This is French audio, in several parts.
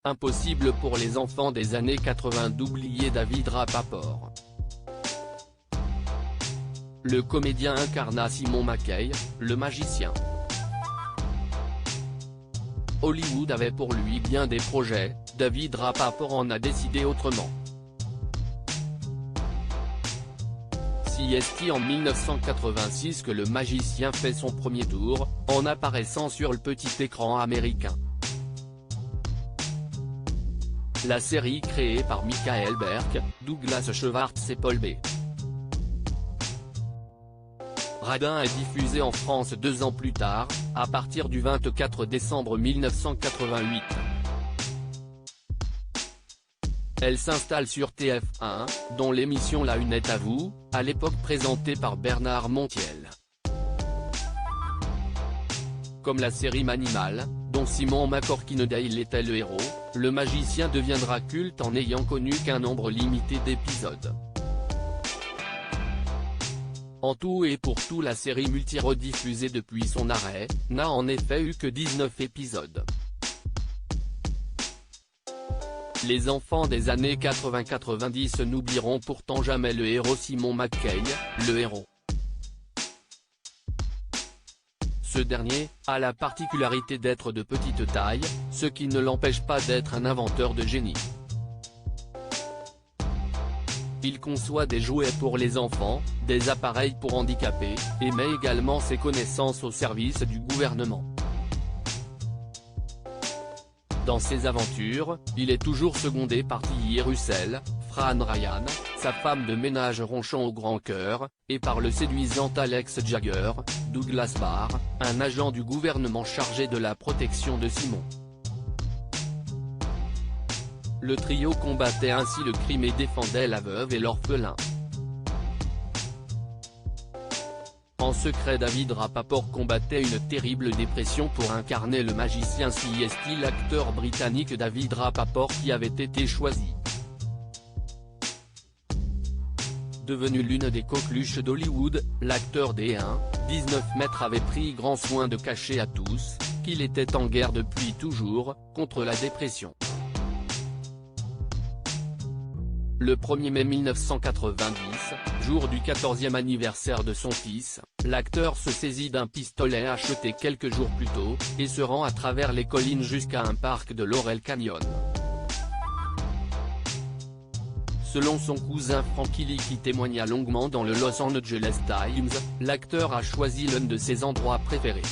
Impossible pour les enfants des années 80 d'oublier David Rapaport. Le comédien incarna Simon McKay, le magicien. Hollywood avait pour lui bien des projets, David Rapaport en a décidé autrement. C'est en 1986 que le magicien fait son premier tour, en apparaissant sur le petit écran américain. La série créée par Michael Berk, Douglas Schwartz et Paul B. Radin est diffusée en France 2 ans plus tard, à partir du 24 décembre 1988. Elle s'installe sur TF1, dont l'émission La Une est à vous, à l'époque présentée par Bernard Montiel. Comme la série Manimal, dont Simon McCorkindale était le héros, le magicien deviendra culte en n'ayant connu qu'un nombre limité d'épisodes. En tout et pour tout, la série multi-rediffusée depuis son arrêt, n'a en effet eu que 19 épisodes. Les enfants des années 80-90 n'oublieront pourtant jamais le héros Simon McKay, le héros. Ce dernier a la particularité d'être de petite taille, ce qui ne l'empêche pas d'être un inventeur de génie. Il conçoit des jouets pour les enfants, des appareils pour handicapés, et met également ses connaissances au service du gouvernement. Dans ses aventures, il est toujours secondé par Tilly Russell, Fran Ryan, sa femme de ménage ronchon au grand cœur, et par le séduisant Alex Jagger, Douglas Barr, un agent du gouvernement chargé de la protection de Simon. Le trio combattait ainsi le crime et défendait la veuve et l'orphelin. En secret, David Rapaport combattait une terrible dépression pour incarner le magicien C'est l'acteur britannique David Rapaport qui avait été choisi. Devenu l'une des coqueluches d'Hollywood, l'acteur des 1,19 m avait pris grand soin de cacher à tous, qu'il était en guerre depuis toujours, contre la dépression. Le 1er mai 1990, jour du 14e anniversaire de son fils, l'acteur se saisit d'un pistolet acheté quelques jours plus tôt, et se rend à travers les collines jusqu'à un parc de Laurel Canyon. Selon son cousin Frankie Lee qui témoigna longuement dans le Los Angeles Times, l'acteur a choisi l'un de ses endroits préférés.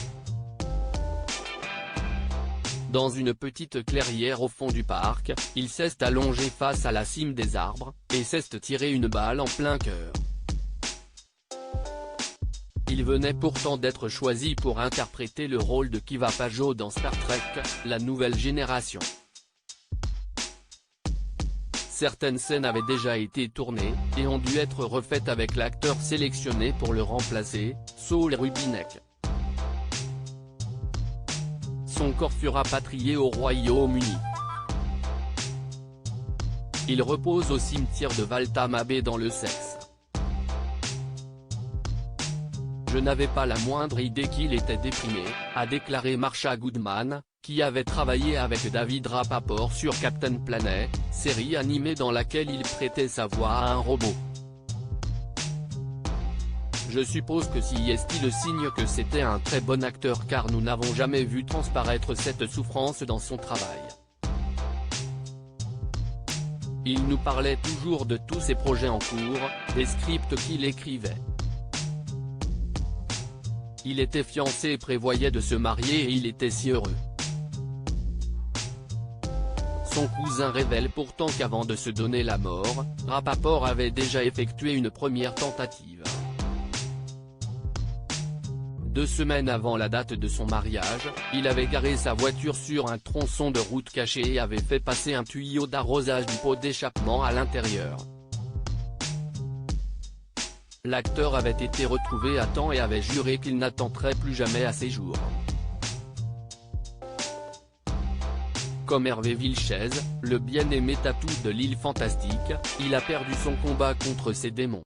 Dans une petite clairière au fond du parc, il s'est allongé face à la cime des arbres, et s'est tiré une balle en plein cœur. Il venait pourtant d'être choisi pour interpréter le rôle de Kiva Pageau dans Star Trek, la nouvelle génération. Certaines scènes avaient déjà été tournées, et ont dû être refaites avec l'acteur sélectionné pour le remplacer, Saul Rubinek. Son corps fut rapatrié au Royaume-Uni. Il repose au cimetière de Waltham Abbey dans le Sussex. Je n'avais pas la moindre idée qu'il était déprimé, a déclaré Marsha Goodman, qui avait travaillé avec David Rapaport sur Captain Planet, série animée dans laquelle il prêtait sa voix à un robot. Je suppose que c'est le signe que c'était un très bon acteur car nous n'avons jamais vu transparaître cette souffrance dans son travail. Il nous parlait toujours de tous ses projets en cours, des scripts qu'il écrivait. Il était fiancé et prévoyait de se marier et il était si heureux. Son cousin révèle pourtant qu'avant de se donner la mort, Rapaport avait déjà effectué une première tentative. 2 semaines avant la date de son mariage, il avait garé sa voiture sur un tronçon de route caché et avait fait passer un tuyau d'arrosage du pot d'échappement à l'intérieur. L'acteur avait été retrouvé à temps et avait juré qu'il n'attenterait plus jamais à ses jours. Comme Hervé Vilches, le bien-aimé tatou de l'île fantastique, il a perdu son combat contre ses démons.